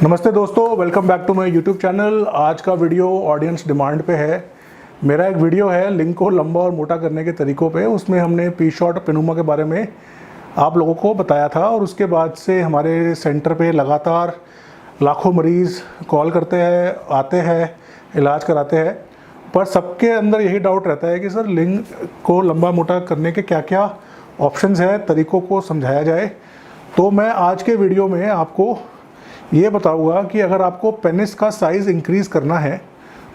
नमस्ते दोस्तों, welcome back to my YouTube channel. आज का वीडियो ऑडियंस डिमांड पे है। मेरा एक वीडियो है लिंग को लंबा और मोटा करने के तरीकों पे। उसमें हमने पी शॉर्ट पेनुमा के बारे में आप लोगों को बताया था और उसके बाद से हमारे सेंटर पे लगातार लाखों मरीज़ कॉल करते हैं, आते हैं, इलाज कराते हैं। पर सबके अंदर यही डाउट रहता है कि सर लिंग को लंबा मोटा करने के क्या क्या ऑप्शंस हैं, तरीक़ों को समझाया जाए। तो मैं आज के वीडियो में आपको ये बताऊंगा कि अगर आपको पेनिस का साइज़ इंक्रीज़ करना है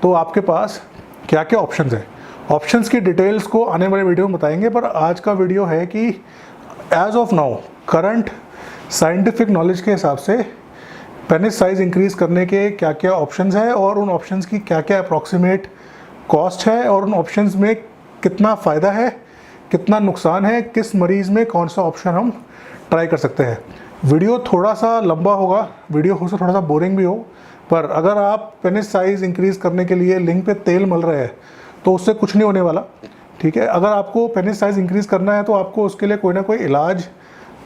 तो आपके पास क्या क्या ऑप्शंस हैं। ऑप्शंस की डिटेल्स को आने वाले वीडियो में बताएंगे, पर आज का वीडियो है कि as of now current scientific knowledge के हिसाब से पेनिस साइज़ इंक्रीज़ करने के क्या क्या ऑप्शंस हैं और उन ऑप्शंस की क्या क्या अप्रॉक्सीमेट कॉस्ट है और उन ऑप्शंस में कितना फ़ायदा है, कितना नुकसान है, किस मरीज़ में कौन सा ऑप्शन हम ट्राई कर सकते हैं। वीडियो थोड़ा सा लंबा होगा, वीडियो हो सकता थोड़ा सा बोरिंग भी हो, पर अगर आप पेनिस साइज़ इंक्रीज़ करने के लिए लिंग पे तेल मल रहे हैं तो उससे कुछ नहीं होने वाला। ठीक है, अगर आपको पेनिस साइज़ इंक्रीज़ करना है तो आपको उसके लिए कोई ना कोई इलाज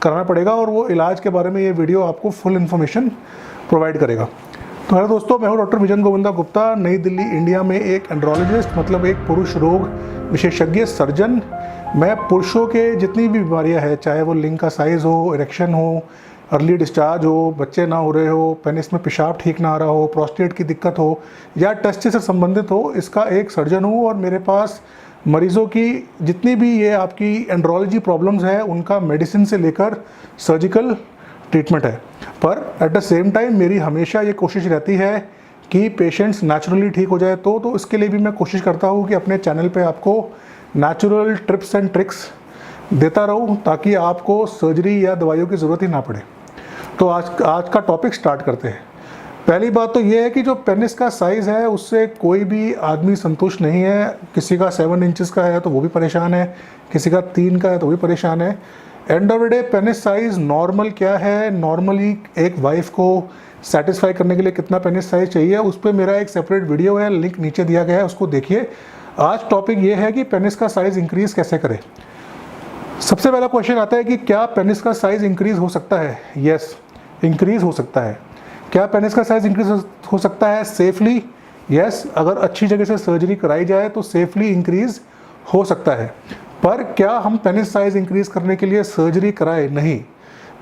करना पड़ेगा और वो इलाज के बारे में ये वीडियो आपको फुल इन्फॉर्मेशन प्रोवाइड करेगा। तो हेलो दोस्तों, मैं हूँ डॉक्टर विजन गोविंदा गुप्ता, नई दिल्ली इंडिया में एक एंड्रोलॉजिस्ट मतलब एक पुरुष रोग विशेषज्ञ सर्जन। मैं पुरुषों के जितनी भी बीमारियां हैं, चाहे वो लिंग का साइज़ हो, इरेक्शन हो, अर्ली डिस्चार्ज हो, बच्चे ना हो रहे हो, पेनिस में पेशाब ठीक ना आ रहा हो, प्रोस्टेट की दिक्कत हो या टेस्टिस से संबंधित हो, इसका एक सर्जन हूँ और मेरे पास मरीज़ों की जितनी भी ये आपकी एंड्रोलॉजी प्रॉब्लम्स है उनका मेडिसिन से लेकर सर्जिकल ट्रीटमेंट है। पर एट द सेम टाइम मेरी हमेशा ये कोशिश रहती है कि पेशेंट्स नेचुरली ठीक हो जाए। तो इसके लिए भी मैं कोशिश करता हूँ कि अपने चैनल पे आपको नेचुरल टिप्स एंड ट्रिक्स देता रहूँ ताकि आपको सर्जरी या दवाइयों की ज़रूरत ही ना पड़े। तो आज का टॉपिक स्टार्ट करते हैं। पहली बात तो ये है कि जो पेनिस का साइज़ है उससे कोई भी आदमी संतुष्ट नहीं है। किसी का 7 इंचेस का है तो वो भी परेशान है, किसी का 3 का है तो भी परेशान है। End of the day penis size normal क्या है, नॉर्मली एक वाइफ को सेटिस्फाई करने के लिए कितना पेनिस साइज़ चाहिए, उस पर मेरा एक सेपरेट वीडियो है, लिंक नीचे दिया गया है, उसको देखिए। आज टॉपिक ये है कि पेनिस का साइज़ इंक्रीज़ कैसे करें। सबसे पहला क्वेश्चन आता है कि क्या पेनिस का साइज़ इंक्रीज़ हो सकता है। यस, इंक्रीज़ हो सकता है। क्या पेनिस का साइज़ इंक्रीज़ हो सकता है सेफली? यस, अगर अच्छी जगह से सर्जरी कराई जाए तो सेफली इंक्रीज़ हो सकता है। पर क्या हम पेनिस साइज़ इंक्रीज़ करने के लिए सर्जरी कराएं? नहीं।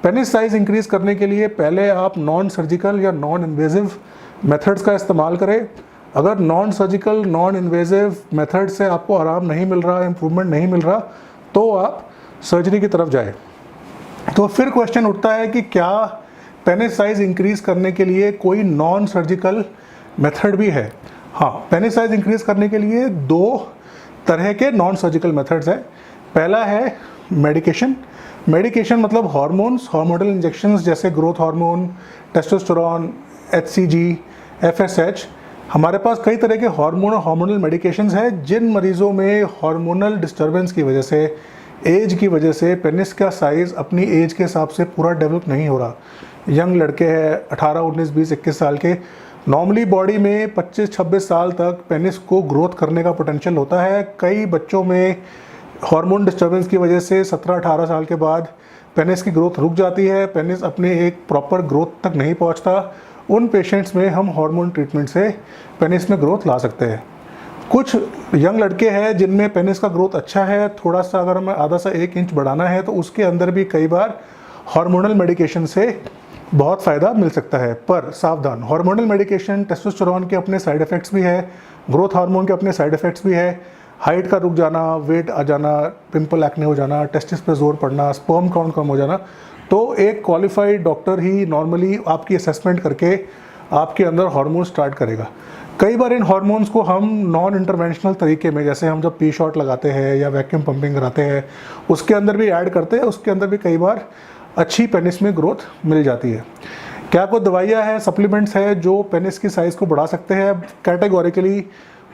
पेनिस साइज़ इंक्रीज़ करने के लिए पहले आप नॉन सर्जिकल या नॉन इन्वेजिव मेथड्स का इस्तेमाल करें। अगर non surgical non invasive method से आपको आराम नहीं मिल रहा, इम्प्रूवमेंट नहीं मिल रहा, तो आप सर्जरी की तरफ जाए। तो फिर क्वेश्चन उठता है कि क्या पेनिस साइज़ इंक्रीज़ करने के लिए कोई नॉन सर्जिकल मेथड भी है। हाँ, पेनिस साइज़ इंक्रीज़ करने के लिए 2 तरह के नॉन सर्जिकल मेथड्स हैं। पहला है मेडिकेशन। मेडिकेशन मतलब हार्मोन्स, हार्मोनल इंजेक्शंस जैसे growth hormone, testosterone, HCG, FSH। हमारे पास कई तरह के हार्मोनल मेडिकेशंस हैं जिन मरीज़ों में हार्मोनल डिस्टर्बेंस की वजह से, एज की वजह से पेनिस का साइज़ अपनी एज के हिसाब से पूरा डेवलप नहीं हो रहा। यंग लड़के हैं 18, 19, 20, 21 साल के, नॉर्मली बॉडी में 25-26 साल तक पेनिस को ग्रोथ करने का पोटेंशियल होता है। कई बच्चों में हार्मोन डिस्टर्बेंस की वजह से 17-18 साल के बाद पेनिस की ग्रोथ रुक जाती है, पेनिस अपने एक प्रॉपर ग्रोथ तक नहीं पहुंचता। उन पेशेंट्स में हम हार्मोन ट्रीटमेंट से पेनिस में ग्रोथ ला सकते हैं। कुछ यंग लड़के हैं जिनमें पेनिस का ग्रोथ अच्छा है, थोड़ा सा अगर हमें आधा सा 1 इंच बढ़ाना है तो उसके अंदर भी कई बार हार्मोनल मेडिकेशन से बहुत फ़ायदा मिल सकता है। पर सावधान, हार्मोनल मेडिकेशन, टेस्टोस्टेरोन के अपने साइड इफ़ेक्ट्स भी है, ग्रोथ हार्मोन के अपने साइड इफ़ेक्ट्स भी है। हाइट का रुक जाना, वेट आ जाना, पिंपल एक्ने हो जाना, टेस्टिस पे जोर पड़ना, स्पर्म काउंट कम हो जाना। तो एक क्वालिफाइड डॉक्टर ही नॉर्मली आपकी असेसमेंट करके आपके अंदर हार्मोन स्टार्ट करेगा। कई बार इन हार्मोन्स को हम नॉन इंटरवेंशनल तरीके में, जैसे हम जब पी शॉट लगाते हैं या वैक्यूम पंपिंग कराते हैं, उसके अंदर भी ऐड करते हैं, उसके अंदर भी कई बार अच्छी पेनिस में ग्रोथ मिल जाती है। क्या कोई दवाइयाँ हैं, सप्लीमेंट्स हैं जो पेनिस की साइज़ को बढ़ा सकते हैं? कैटेगोरिकली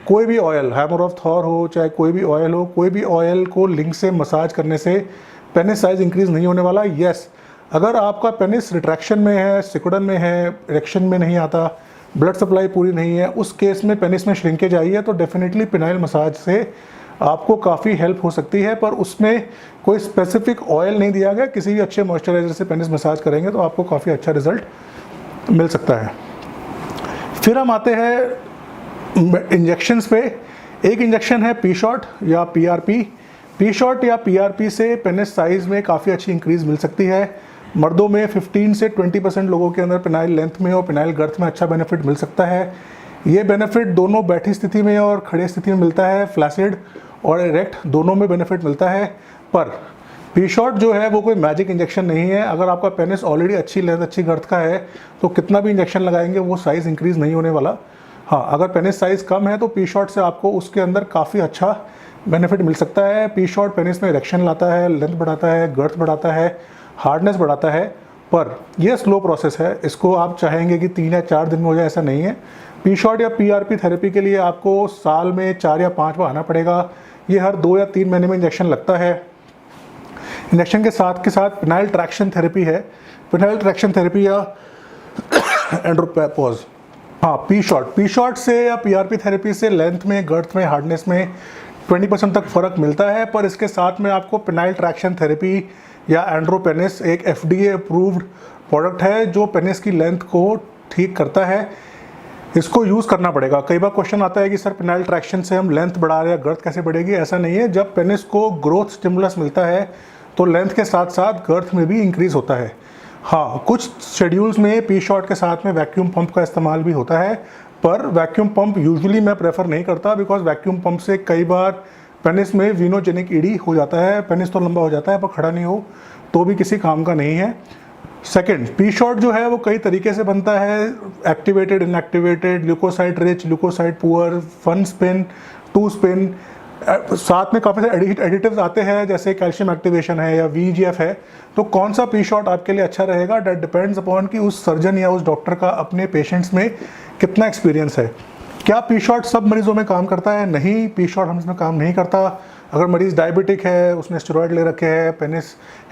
कोई भी ऑयल, हैमर ऑफ थॉर हो, चाहे कोई भी ऑयल हो, कोई भी ऑयल को लिंग से मसाज करने से पेनिस साइज़ इंक्रीज़ नहीं होने वाला। यस, अगर आपका पेनिस रिट्रैक्शन में है, सिकुड़न में है, इरेक्शन में नहीं आता, ब्लड सप्लाई पूरी नहीं है, उस केस में पेनिस में श्रिंकेज आई है तो डेफिनेटली पेनाइल मसाज से आपको काफ़ी हेल्प हो सकती है। पर उसमें कोई स्पेसिफिक ऑयल नहीं दिया गया, किसी भी अच्छे मॉइस्चराइजर से पेनिस मसाज करेंगे तो आपको काफ़ी अच्छा रिजल्ट मिल सकता है। फिर हम आते हैं इंजेक्शंस पे। एक इंजेक्शन है पी शॉट या पीआरपी। पी शॉट या पीआरपी से पेनिस साइज़ में काफ़ी अच्छी इंक्रीज़ मिल सकती है। मर्दों में 15 से 20% लोगों के अंदर पेनाइल लेंथ में और पेनाइल गर्थ में अच्छा बेनिफिट मिल सकता है। ये बेनिफिट दोनों बैठी स्थिति में और खड़े स्थिति में मिलता है, फ्लैसिड और इरेक्ट दोनों में बेनिफिट मिलता है। पर पी शॉट जो है वो कोई मैजिक इंजेक्शन नहीं है। अगर आपका पेनिस ऑलरेडी अच्छी लेंथ अच्छी गर्थ का है तो कितना भी इंजेक्शन लगाएंगे वो साइज़ इंक्रीज़ नहीं होने वाला। हाँ, अगर पेनिस साइज़ कम है तो पी शॉट से आपको उसके अंदर काफ़ी अच्छा बेनिफिट मिल सकता है। पी शॉट पेनिस में इरेक्शन लाता है, लेंथ बढ़ाता है, गर्थ बढ़ाता है, हार्डनेस बढ़ाता है। पर यह स्लो प्रोसेस है, इसको आप चाहेंगे कि 3 या 4 दिन में हो जाए, ऐसा नहीं है। पी शॉट या पीआरपी थेरेपी के लिए आपको साल में 4 या 5 बार आना पड़ेगा। ये हर 2 या 3 महीने में इंजेक्शन लगता है। इंजेक्शन के साथ पेनाइल ट्रैक्शन थेरेपी है। पेनाइल ट्रैक्शन थेरेपी या एंड्रोपॉज। हाँ, पी शॉट से या पीआरपी थेरेपी से लेंथ में, गर्थ में, हार्डनेस में 20% तक फ़र्क मिलता है। पर इसके साथ में आपको पेनाइल ट्रैक्शन थेरेपी या एंड्रोपेनिस एक FDA अप्रूव्ड प्रोडक्ट है जो पेनिस की लेंथ को ठीक करता है। इसको यूज़ करना पड़ेगा। कई बार क्वेश्चन आता है कि सर पेनाइल ट्रैक्शन से हम लेंथ बढ़ा रहे हैं, गर्थ कैसे बढ़ेगी? ऐसा नहीं है। जब पेनिस को ग्रोथ स्टिमुलस मिलता है तो लेंथ के साथ साथ गर्थ में भी इंक्रीज़ होता है। हाँ, कुछ शेड्यूल्स में पी शॉट के साथ में वैक्यूम पंप का इस्तेमाल भी होता है, पर वैक्यूम पंप यूजुअली मैं प्रेफर नहीं करता, बिकॉज वैक्यूम पंप से कई बार पेनिस में वीनोजेनिक ईडी हो जाता है। पेनिस तो लंबा हो जाता है पर खड़ा नहीं हो तो भी किसी काम का नहीं है। सेकंड, पी शॉट जो है वो कई तरीके से बनता है, activated, inactivated, leukocyte rich, leukocyte poor, fun spin, two spin. साथ में काफ़ी सारे एडिटिव्स आते हैं जैसे कैल्शियम एक्टिवेशन है या VEGF है। तो कौन सा पी शॉट आपके लिए अच्छा रहेगा, डेट डिपेंड्स अपॉन कि उस सर्जन या उस डॉक्टर का अपने पेशेंट्स में कितना एक्सपीरियंस है। क्या पी शॉट सब मरीजों में काम करता है? नहीं, पी शॉट हम इसमें काम नहीं करता। अगर मरीज़ डायबिटिक है, उसने स्टेरॉयड ले रखे हैं, पेनिस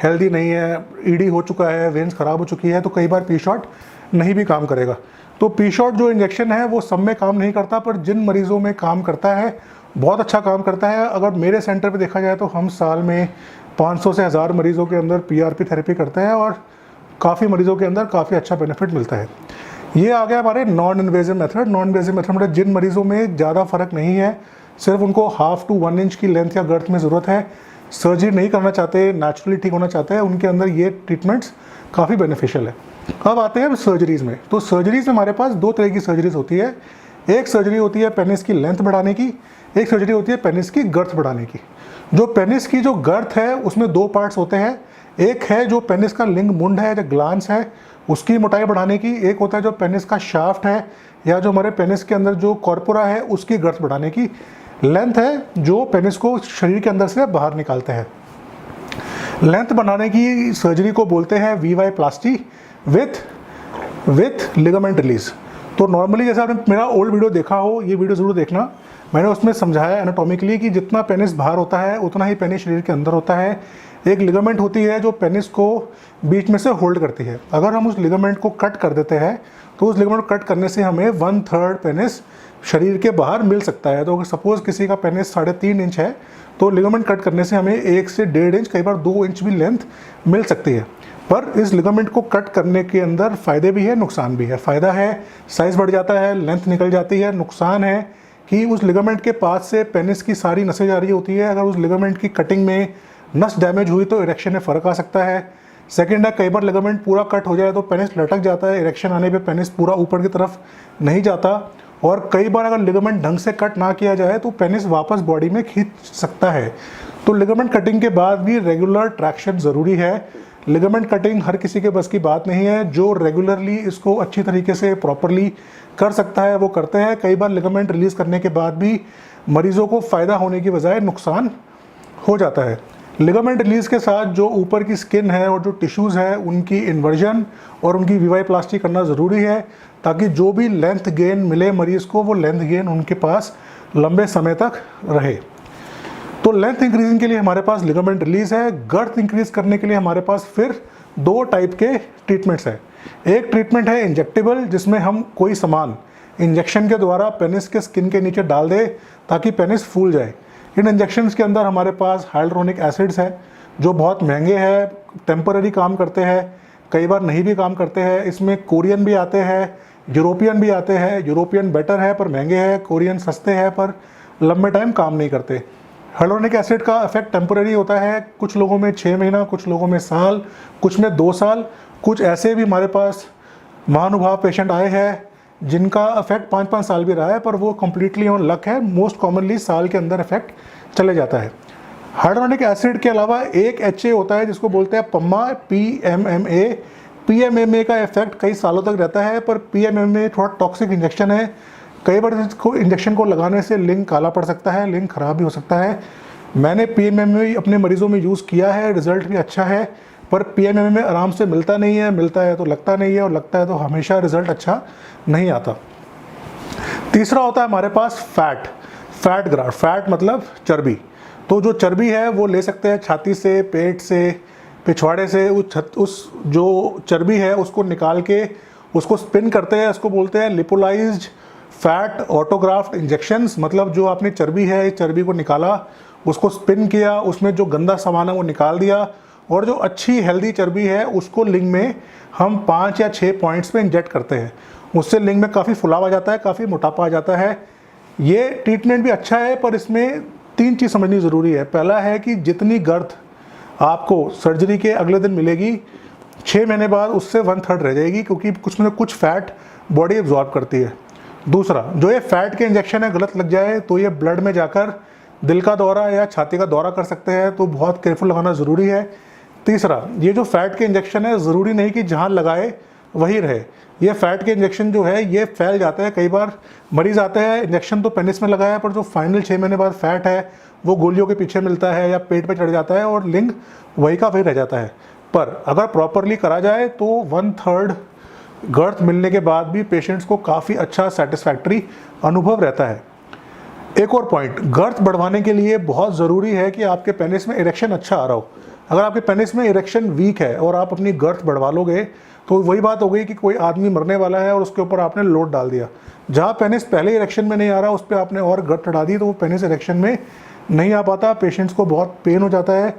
हेल्दी नहीं है, ईडी हो चुका है, वेन्स ख़राब हो चुकी है, तो कई बार पी शॉट नहीं भी काम करेगा। तो पी शॉट जो इंजेक्शन है वो सब में काम नहीं करता, पर जिन मरीज़ों में काम करता है बहुत अच्छा काम करता है। अगर मेरे सेंटर पे देखा जाए तो हम साल में 500 से 1000 मरीज़ों के अंदर पीआरपी थेरेपी करते हैं और काफ़ी मरीज़ों के अंदर काफ़ी अच्छा बेनिफिट मिलता है। ये आ गया हमारे non invasive method. Non invasive method मतलब जिन मरीज़ों में ज़्यादा फ़र्क नहीं है, सिर्फ उनको 1/2 to 1 इंच की लेंथ या गर्थ में ज़रूरत है, सर्जरी नहीं करना चाहते, नेचुरली ठीक होना चाहते हैं, उनके अंदर ये ट्रीटमेंट्स काफ़ी बेनिफिशियल है। अब आते हैं सर्जरीज़ में। तो सर्जरीज़ में हमारे पास 2 तरह की सर्जरीज़ होती है। एक सर्जरी होती है पेनिस की लेंथ बढ़ाने की, एक सर्जरी होती है पेनिस की गर्थ बढ़ाने की। जो पेनिस की जो गर्थ है उसमें 2 पार्ट्स होते हैं। एक है जो पेनिस का लिंग मुंड है, जो ग्लांस है, उसकी मोटाई बढ़ाने की। एक होता है जो पेनिस का शाफ्ट है या जो हमारे पेनिस के अंदर जो कॉर्पोरा है उसकी गर्थ बढ़ाने की। लेंथ है जो पेनिस को शरीर के अंदर से बाहर निकालते हैं। लेंथ बनाने की सर्जरी को बोलते हैं VY प्लास्टी विथ लिगामेंट रिलीज। तो नॉर्मली जैसे आपने मेरा ओल्ड वीडियो देखा हो, ये वीडियो ज़रूर देखना, मैंने उसमें समझाया एनाटॉमिकली कि जितना पेनिस बाहर होता है उतना ही पेनिस शरीर के अंदर होता है। एक लिगामेंट होती है जो पेनिस को बीच में से होल्ड करती है। अगर हम उस लिगामेंट को कट कर देते हैं तो उस लिगामेंट को कट करने से हमें 1/3 पेनिस शरीर के बाहर मिल सकता है। तो अगर सपोज़ किसी का पेनिस 3.5 इंच है तो लिगामेंट कट करने से हमें 1 से 1.5 इंच, कई बार 2 इंच भी लेंथ मिल सकती है। पर इस लिगामेंट को कट करने के अंदर फ़ायदे भी है, नुकसान भी है। फ़ायदा है साइज़ बढ़ जाता है, लेंथ निकल जाती है। नुकसान है कि उस लिगामेंट के पास से पेनिस की सारी नसें जा रही होती है। अगर उस लिगामेंट की कटिंग में नस डैमेज हुई तो इरेक्शन में फ़र्क आ सकता है। सेकेंड है, कई बार लिगामेंट पूरा कट हो जाए तो पेनिस लटक जाता है, इरेक्शन आने पे पेनिस पूरा ऊपर की तरफ नहीं जाता। और कई बार अगर लिगामेंट ढंग से कट ना किया जाए तो पेनिस वापस बॉडी में खींच सकता है। तो लिगामेंट कटिंग के बाद भी रेगुलर ट्रैक्शन ज़रूरी है। लिगामेंट कटिंग हर किसी के बस की बात नहीं है। जो रेगुलरली इसको अच्छी तरीके से प्रॉपरली कर सकता है वो करते हैं। कई बार लिगामेंट रिलीज़ करने के बाद भी मरीज़ों को फ़ायदा होने की बजाय नुकसान हो जाता है। लिगामेंट रिलीज़ के साथ जो ऊपर की स्किन है और जो टिश्यूज़ है उनकी इन्वर्जन और उनकी VY प्लास्टी करना ज़रूरी है, ताकि जो भी लेंथ गेन मिले मरीज़ को वो लेंथ गेन उनके पास लंबे समय तक रहे। तो लेंथ इंक्रीजिंग के लिए हमारे पास लिगामेंट रिलीज़ है। गर्थ इंक्रीज़ करने के लिए हमारे पास फिर 2 टाइप के ट्रीटमेंट्स हैं। एक ट्रीटमेंट है इंजेक्टेबल, जिसमें हम कोई सामान इंजेक्शन के द्वारा पेनिस के स्किन के नीचे डाल दे ताकि पेनिस फूल जाए। इन इंजेक्शंस के अंदर हमारे पास हाइलुरोनिक एसिड्स हैं जो बहुत महंगे हैं, टेम्पररी काम करते हैं। कई बार नहीं भी काम करते हैं। इसमें कोरियन भी आते हैं, यूरोपियन भी आते हैं। यूरोपियन बेटर है पर महंगे हैं, कोरियन सस्ते हैं पर लंबे टाइम काम नहीं करते। हाइलुरोनिक एसिड का इफेक्ट टेम्पररी होता है, कुछ लोगों में 6 महीना, कुछ लोगों में साल, कुछ में 2 साल। कुछ ऐसे भी हमारे पास महानुभाव पेशेंट आए हैं जिनका इफेक्ट 5-5 साल भी रहा है, पर वो कम्प्लीटली ऑन लक है। मोस्ट कॉमनली साल के अंदर इफेक्ट चले जाता है। हाइलुरोनिक एसिड के अलावा एक HA होता है जिसको बोलते हैं पम्मा, PMMA। PMMA का इफेक्ट कई सालों तक रहता है, पर PMMA थोड़ा टॉक्सिक इंजेक्शन है। कई बार इसको इंजेक्शन को लगाने से लिंग काला पड़ सकता है, लिंग खराब भी हो सकता है। मैंने PMMA अपने मरीजों में यूज़ किया है, रिजल्ट भी अच्छा है, पर PMMA आराम से मिलता नहीं है, मिलता है तो लगता नहीं है, और लगता है तो हमेशा रिजल्ट अच्छा नहीं आता। तीसरा होता है हमारे पास फैट ग्राफ्ट। फैट मतलब चर्बी। तो जो चर्बी है वो ले सकते हैं छाती से, पेट से, पिछवाड़े से। उस जो चर्बी है उसको निकाल के उसको स्पिन करते हैं, उसको बोलते हैं लिपोलाइज्ड फैट ऑटोग्राफ्ट इंजेक्शंस। मतलब जो आपने चर्बी है, इस चर्बी को निकाला, उसको स्पिन किया, उसमें जो गंदा सामान है वो निकाल दिया, और जो अच्छी हेल्दी चर्बी है उसको लिंग में हम 5 या 6 पॉइंट्स पे इंजेक्ट करते हैं। उससे लिंग में काफ़ी फुलाव आ जाता है, काफ़ी मोटापा आ जाता है। ये ट्रीटमेंट भी अच्छा है, पर इसमें 3 चीज़ समझनी ज़रूरी है। पहला है कि जितनी गर्द आपको सर्जरी के अगले दिन मिलेगी, 6 महीने बाद उससे 1/3 रह जाएगी, क्योंकि कुछ में कुछ फैट बॉडी एब्जॉर्ब करती है। दूसरा, जो ये फैट के इंजेक्शन है गलत लग जाए तो ये ब्लड में जाकर दिल का दौरा या छाती का दौरा कर सकते हैं, तो बहुत केयरफुल लगाना ज़रूरी है। तीसरा, ये जो फैट के इंजेक्शन है ज़रूरी नहीं कि जहाँ लगाए वही रहे। ये फैट के इंजेक्शन जो है ये फैल जाते हैं। कई बार मरीज़ आते हैं, इंजेक्शन तो पेनिस में लगाया, पर जो फाइनल 6 महीने बाद फैट है वो गोलियों के पीछे मिलता है या पेट पे चढ़ जाता है, और लिंग वही का वही रह जाता है। पर अगर प्रॉपरली करा जाए तो 1/3 गर्थ मिलने के बाद भी पेशेंट्स को काफ़ी अच्छा सेटिस्फैक्ट्री अनुभव रहता है। एक और पॉइंट, गर्थ बढ़वाने के लिए बहुत ज़रूरी है कि आपके पेनिस में इरेक्शन अच्छा आ रहा हो। अगर आपके पेनिस में इरेक्शन वीक है और आप अपनी गर्थ बढ़वा लोगे तो वही बात हो गई कि कोई आदमी मरने वाला है और उसके ऊपर आपने लोड डाल दिया। जहाँ पेनिस पहले इरेक्शन में नहीं आ रहा, उस पर आपने और गर्थ चढ़ा दी, तो वो पेनिस इरेक्शन में नहीं आ पाता, पेशेंट्स को बहुत पेन हो जाता है।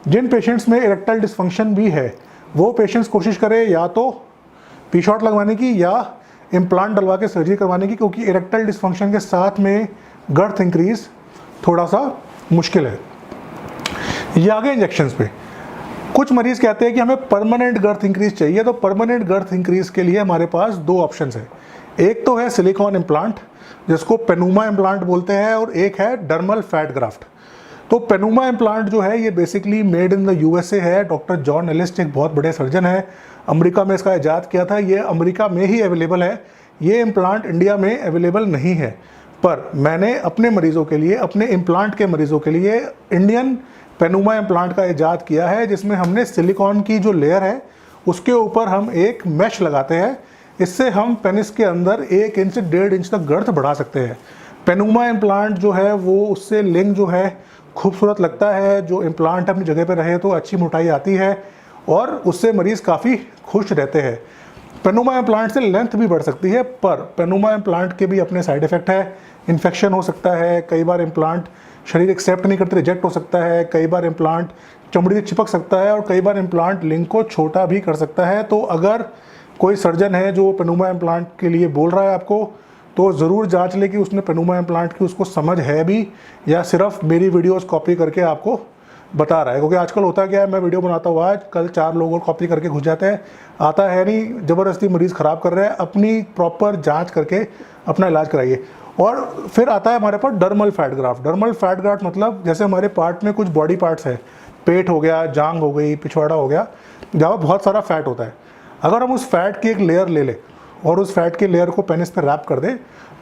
जिन पेशेंट्स में इरेक्टाइल डिस्फंक्शन भी है वो पेशेंट्स कोशिश करें या तो पी शॉट लगवाने की या इम्प्लांट डलवा के सर्जरी करवाने की, क्योंकि इरेक्टाइल डिस्फंक्शन के साथ में गर्थ इंक्रीज थोड़ा सा मुश्किल है। ये आगे इंजेक्शंस पे कुछ मरीज़ कहते हैं कि हमें परमानेंट गर्थ इंक्रीज चाहिए, तो परमानेंट गर्थ इंक्रीज के लिए हमारे पास 2 ऑप्शंस हैं। एक तो है सिलिकॉन इम्प्लांट जिसको पेनुमा इम्प्लांट बोलते हैं, और एक है डर्मल फैट ग्राफ्ट। तो पेनुमा इम्प्लांट जो है ये basically made in the USA है। डॉक्टर जॉन एलिस्ट एक बहुत बड़े सर्जन है, अमेरिका में इसका इजाद किया था। ये अमेरिका में ही अवेलेबल है, ये इम्प्लांट इंडिया में अवेलेबल नहीं है। पर मैंने अपने मरीज़ों के लिए, अपने इम्प्लांट के मरीज़ों के लिए इंडियन पेनुमा इम्प्लांट का इजाद किया है, जिसमें हमने सिलिकॉन की जो लेयर है उसके ऊपर हम एक मैश लगाते हैं। इससे हम पेनिस के अंदर 1 इंच से 1.5 इंच तक गर्थ बढ़ा सकते हैं। पेनुमा इम्प्लांट जो है वो उससे लिंग जो है खूबसूरत लगता है, जो इम्प्लांट अपनी जगह पर रहे तो अच्छी मोटाई आती है, और उससे मरीज़ काफ़ी खुश रहते हैं। पेनुमा इम्प्लांट से लेंथ भी बढ़ सकती है, पर पेनुमा इम्प्लांट के भी अपने साइड इफ़ेक्ट है। इन्फेक्शन हो सकता है, कई बार इम्प्लांट शरीर एक्सेप्ट नहीं करते, रिजेक्ट हो सकता है, कई बार इम्प्लांट चमड़ी से चिपक सकता है, और कई बार इम्प्लांट लिंग को छोटा भी कर सकता है। तो अगर कोई सर्जन है जो पेनुमा इम्प्लांट के लिए बोल रहा है आपको, तो ज़रूर जांच ले कि उसने पेनुमा इम्प्लांट की उसको समझ है भी, या सिर्फ मेरी वीडियोस कॉपी करके आपको बता रहा है। क्योंकि आजकल होता क्या है, मैं वीडियो बनाता हूँ आज, कल 4 लोग और कॉपी करके घुस जाते हैं। आता है नहीं, ज़बरदस्ती मरीज़ ख़राब कर रहे हैं। अपनी प्रॉपर जाँच करके अपना इलाज कराइए। और फिर आता है हमारे पास dermal fat graft. Dermal fat graft मतलब जैसे हमारे पार्ट में कुछ बॉडी पार्ट्स है, पेट हो गया, जांग हो गई, पिछवाड़ा हो गया, जहाँ बहुत सारा फैट होता है। अगर हम उस फैट की एक लेयर ले लें और उस फैट की लेयर को पेनिस पे रैप कर दें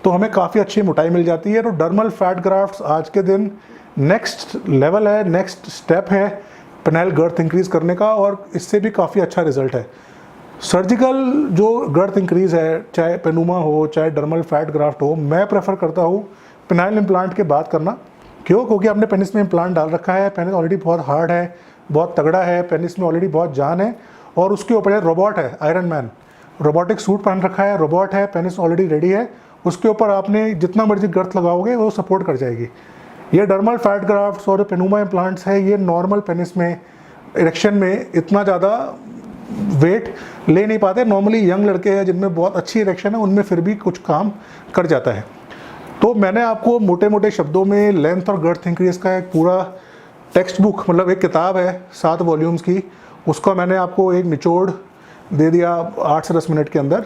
तो हमें काफ़ी अच्छी मोटाई मिल जाती है। तो डर्मल फैट ग्राफ्ट्स आज के दिन नेक्स्ट लेवल है, नेक्स्ट स्टेप है पेनाइल गर्थ इंक्रीज़ करने का, और इससे भी काफ़ी अच्छा रिजल्ट है। सर्जिकल जो गर्थ इंक्रीज़ है, चाहे पेनुमा हो चाहे डर्मल फैट ग्राफ्ट हो, मैं प्रेफर करता हूँ पेनाइल इम्प्लांट के बाद करना। क्यों? क्योंकि आपने पेनिस में इम्प्लांट डाल रखा है, पेनिस ऑलरेडी बहुत हार्ड है, बहुत तगड़ा है, पेनिस में ऑलरेडी बहुत जान है, और उसके ऊपर रोबोट है, आयरन मैन रोबोटिक सूट पहन रखा है, रोबोट है, पेनिस ऑलरेडी रेडी है, उसके ऊपर आपने जितना मर्जी गर्थ लगाओगे वो सपोर्ट कर जाएगी। ये डर्मल फैट ग्राफ्ट्स और पेनुमा इम्प्लांट्स है, ये नॉर्मल पेनिस में इरेक्शन में इतना ज़्यादा वेट ले नहीं पाते। नॉर्मली यंग लड़के हैं जिनमें बहुत अच्छी इरेक्शन है, उनमें फिर भी कुछ काम कर जाता है। तो मैंने आपको मोटे मोटे शब्दों में लेंथ और गर्थ इंक्रीज का एक पूरा टेक्स्ट बुक, मतलब एक किताब है 7 वॉल्यूम्स की, उसका मैंने आपको एक निचोड़ दे दिया 8 से 10 मिनट के अंदर।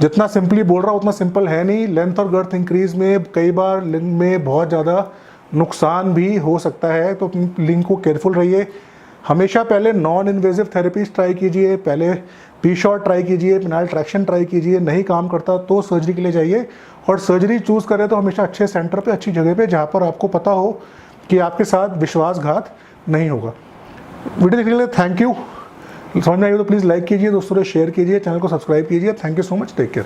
जितना सिंपली बोल रहा हूँ उतना सिंपल है नहीं। लेंथ और गर्थ इंक्रीज में कई बार लिंग में बहुत ज़्यादा नुकसान भी हो सकता है, तो लिंग को केयरफुल रहिए। हमेशा पहले नॉन इन्वेजिव थेरेपीज ट्राई कीजिए, पहले पी शॉट ट्राई कीजिए, पेनाइल ट्रैक्शन ट्राई कीजिए, नहीं काम करता तो सर्जरी के लिए जाइए। और सर्जरी चूज़ करें तो हमेशा अच्छे सेंटर पे, अच्छी जगह पे, जहाँ पर आपको पता हो कि आपके साथ विश्वासघात नहीं होगा। वीडियो देखने के लिए थैंक यू। समझ में आई हो तो प्लीज़ लाइक कीजिए, दोस्तों से शेयर कीजिए, चैनल को सब्सक्राइब कीजिए। Thank you so much, take care.